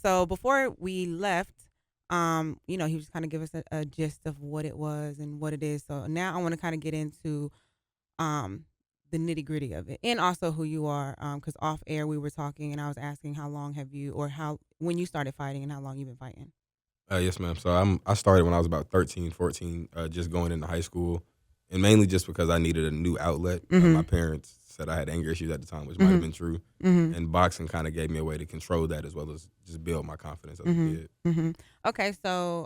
So before we left, he was kind of give us a gist of what it was and what it is. So now I want to kind of get into um, the nitty gritty of it, and also who you are. Because off air we were talking, and I was asking how long have you, or how when you started fighting, and how long you've been fighting. Yes, ma'am. So I started when I was about 13, 14, just going into high school, and mainly just because I needed a new outlet. My parents said I had anger issues at the time, which might have been true, and boxing kind of gave me a way to control that as well as just build my confidence as a kid. Okay, so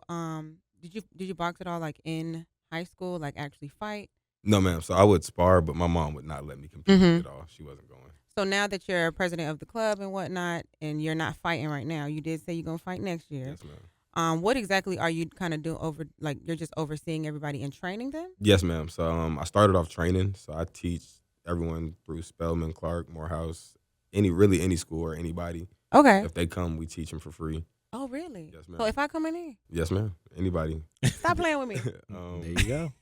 did you box at all, like in high school, like actually fight? No, ma'am. So I would spar, but my mom would not let me compete at all. She wasn't going. So now that you're president of the club and whatnot, and you're not fighting right now, you did say you're gonna fight next year. Yes, ma'am. What exactly are you kind of doing like you're just overseeing everybody and training them? Yes, ma'am. So I started off training. So I teach everyone through Spelman, Clark, Morehouse, any school or anybody. Okay. If they come, we teach them for free. Oh, really? Yes, ma'am. So if I come in here? Yes, ma'am. Anybody. Stop playing with me. There you go.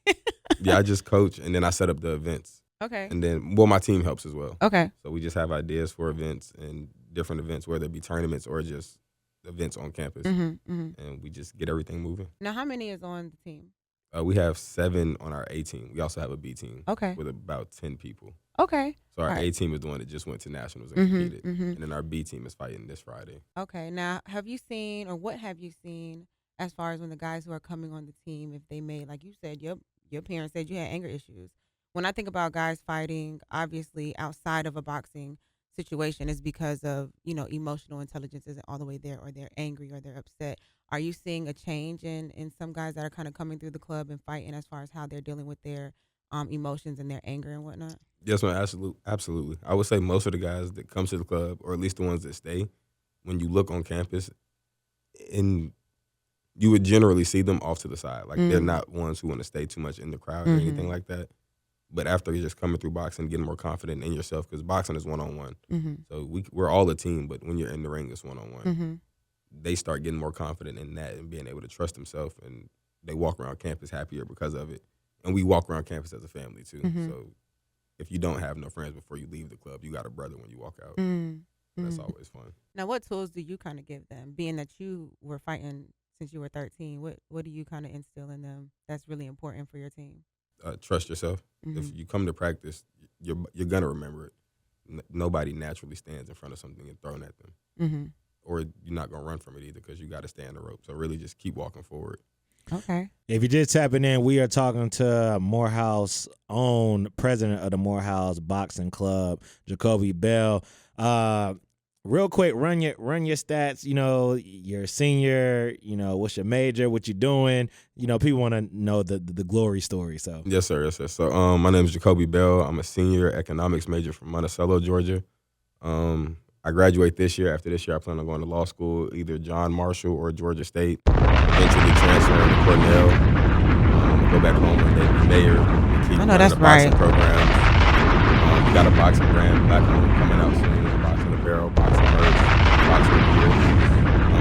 Yeah, I just coach, and then I set up the events. Okay. And then, my team helps as well. Okay. So we just have ideas for events and different events, whether it be tournaments or just events on campus. And we just get everything moving. Now, how many is on the team? We have 7 on our A team. We also have a B team. Okay. With about 10 people. Okay. So our All right. A team is the one that just went to nationals and competed. And then our B team is fighting this Friday. Okay. Now, have you seen, or what have you seen as far as when the guys who are coming on the team, if they made, like you said, your parents said you had anger issues. When I think about guys fighting, obviously outside of a boxing situation, is because of, emotional intelligence isn't all the way there, or they're angry or they're upset. Are you seeing a change in some guys that are kind of coming through the club and fighting as far as how they're dealing with their emotions and their anger and whatnot? Yes, man, absolutely. I would say most of the guys that come to the club, or at least the ones that stay, when you look on campus, you would generally see them off to the side. Like, they're not ones who want to stay too much in the crowd or anything like that. But after you're just coming through boxing, getting more confident in yourself, because boxing is one-on-one. So we're all a team, but when you're in the ring, it's one-on-one. They start getting more confident in that and being able to trust themselves, and they walk around campus happier because of it. And we walk around campus as a family, too. So if you don't have no friends before you leave the club, you got a brother when you walk out. That's always fun. Now, what tools do you kind of give them, being that you were fighting since you were 13? What do you kind of instill in them that's really important for your team? Trust yourself. If you come to practice, you're gonna remember it. Nobody naturally stands in front of something and thrown at them, or you're not gonna run from it either, because you got to stay on the rope. So really, just keep walking forward. Okay. If you're just tapping in, we are talking to Morehouse own president of the Morehouse Boxing Club, Jacobey Bell. Real quick, run your stats. You're a senior. What's your major? What you doing? People want to know the glory story. So Yes, sir. Yes, sir. So my name is Jacobey Bell. I'm a senior economics major from Monticello, Georgia. I graduate this year. After this year, I plan on going to law school, either John Marshall or Georgia State. Eventually transferring to Cornell. Go back home and be mayor. Keep I know that's the boxing right. Program. We got a boxing brand, Black Home, coming out soon. Boxing apparel, boxing merch, boxing gear.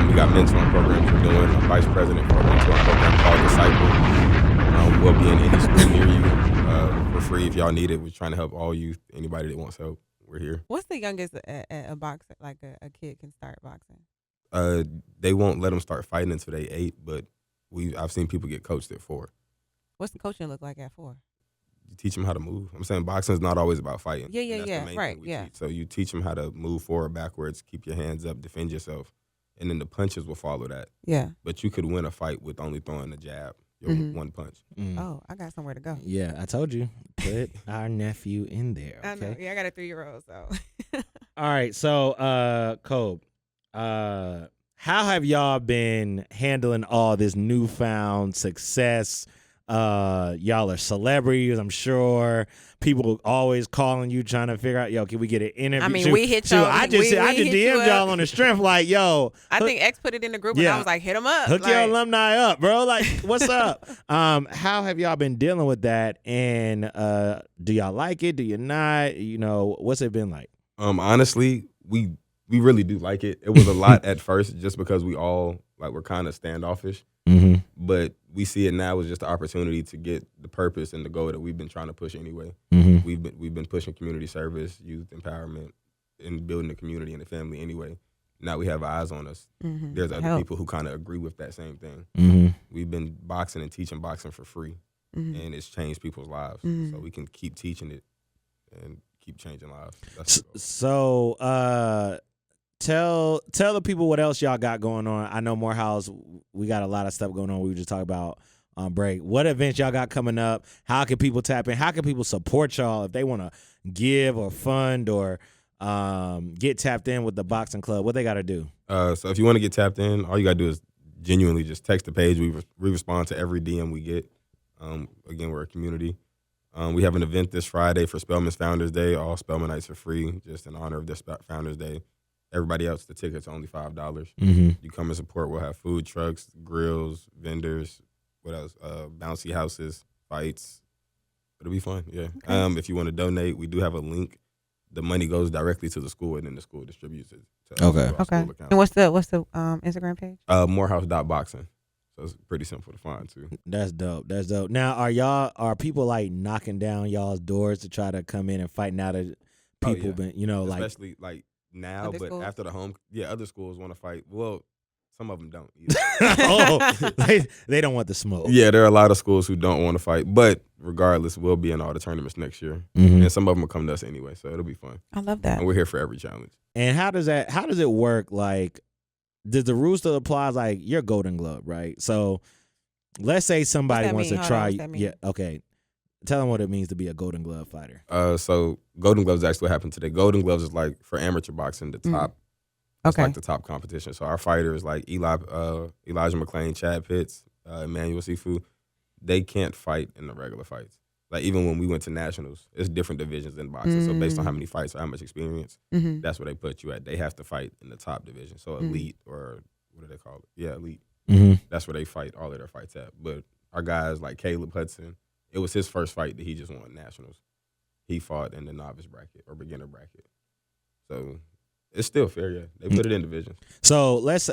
We got mentoring programs we're doing. I'm vice president for a mentoring program called Disciple. We'll be in any school near you for free if y'all need it. We're trying to help all youth, anybody that wants help. We're here. What's the youngest a boxer, like a kid can start boxing? They won't let them start fighting until they 8, but I've seen people get coached at 4. What's the coaching look like at 4? You teach them how to move. I'm saying boxing is not always about fighting. Yeah, That's the main right, thing we teach. So you teach them how to move forward, backwards, keep your hands up, defend yourself, and then the punches will follow that. Yeah. But you could win a fight with only throwing a jab, one punch. Oh, I got somewhere to go. Yeah, I told you, put our nephew in there. Okay? I know. Yeah, I got a 3-year-old, so. All right, so Kobe, how have y'all been handling all this newfound success? Y'all are celebrities, I'm sure. People always calling you, trying to figure out, can we get an interview? I mean, we hit y'all. I just DM'd y'all on the strength, like, yo. I think X put it in the group, and I was like, hit them up. Hook your alumni up, bro. Like, what's up? How have y'all been dealing with that? And do y'all like it? Do you not? What's it been like? Honestly, we really do like it. It was a lot at first, just because we all we're kind of standoffish. But we see it now as just the opportunity to get the purpose and the goal that we've been trying to push anyway. We've been pushing community service, youth empowerment, and building the community and the family anyway. now we have eyes on us. There's other people who kind of agree with that same thing. We've been boxing and teaching boxing for free, and it's changed people's lives. So we can keep teaching it and keep changing lives. So tell the people what else y'all got going on. I know Morehouse, we got a lot of stuff going on. We were just talking about on break. What events y'all got coming up? How can people tap in? How can people support y'all if they want to give or fund or get tapped in with the boxing club? What they got to do? So if you want to get tapped in, all you got to do is genuinely just text the page. We respond to every DM we get. Again, we're a community. We have an event this Friday for Spelman's Founders Day. All Spelmanites are free, just in honor of their Founders Day. Everybody else, the tickets are only $5. You come and support. We'll have food trucks, grills, vendors. What else? Bouncy houses, fights. It'll be fun. Yeah. Okay. If you want to donate, we do have a link. The money goes directly to the school, and then the school distributes it. Okay. And what's the Instagram page? Morehouse.boxing. So it's pretty simple to find too. That's dope. Now, are people like knocking down y'all's doors to try to come in and fight now that people been, especially like now, but schools? After other schools want to fight. Well, some of them don't either. They don't want the smoke. Yeah, there are a lot of schools who don't want to fight, but regardless, we'll be in all the tournaments next year, and some of them will come to us anyway, so it'll be fun. I love that. And we're here for every challenge. And how does it work? Like, does the rules still apply? Like, you're Golden Glove, right? So, let's say somebody wants to try. Yeah, okay. Tell them what it means to be a Golden Glove fighter. So Golden Gloves actually what happened today. Golden Gloves is like for amateur boxing, the top. It's like the top competition. So our fighters like Elijah McClain, Chad Pitts, Emmanuel Sifu, they can't fight in the regular fights. Like even when we went to nationals, it's different divisions in boxing. So based on how many fights or how much experience, that's where they put you at. They have to fight in the top division. So elite or what do they call it? Yeah, elite. That's where they fight all of their fights at. But our guys like Caleb Hudson, it was his first fight that he just won nationals. He fought in the novice bracket or beginner bracket. So it's still fair, yeah. They put it in divisions. So let's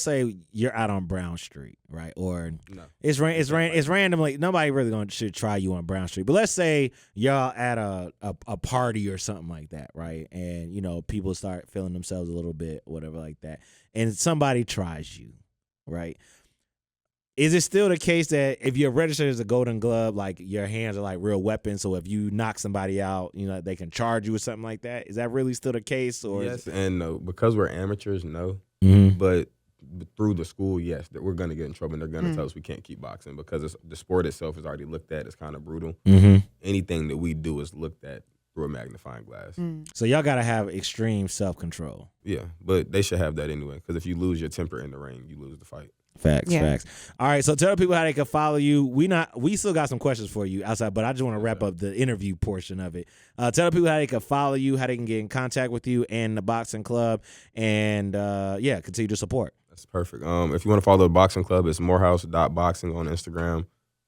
say you're out on Brown Street, right? Or it's random. Like nobody really should try you on Brown Street. But let's say y'all at a party or something like that, right? And people start feeling themselves a little bit, whatever like that, and somebody tries you, right? Is it still the case that if you're registered as a Golden Glove, like your hands are like real weapons? So if you knock somebody out, they can charge you or something like that. Is that really still the case? Or yes and no. Because we're amateurs, no. But through the school, yes, that we're going to get in trouble and they're going to tell us we can't keep boxing because the sport itself is already looked at as kind of brutal. Anything that we do is looked at through a magnifying glass. So y'all got to have extreme self-control. Yeah, but they should have that anyway because if you lose your temper in the ring, you lose the fight. Facts. All right, so tell the people how they can follow you. We still got some questions for you outside, but I just want to wrap up the interview portion of it. Tell the people how they can follow you, how they can get in contact with you and the boxing club, and continue to support. That's perfect. If you want to follow the boxing club, it's morehouse.boxing on Instagram.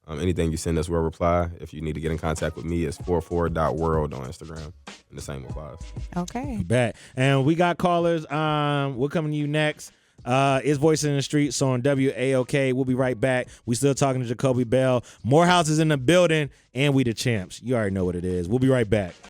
Anything you send us, we'll reply. If you need to get in contact with me, it's 44.world on Instagram, and the same applies. Okay. Bet. And we got callers. We're coming to you next. It's Voice in the Street, so on WAOK. We'll be right back. We still talking to Jacobey Bell. Morehouse is in the building, and we the champs. You already know what it is. We'll be right back.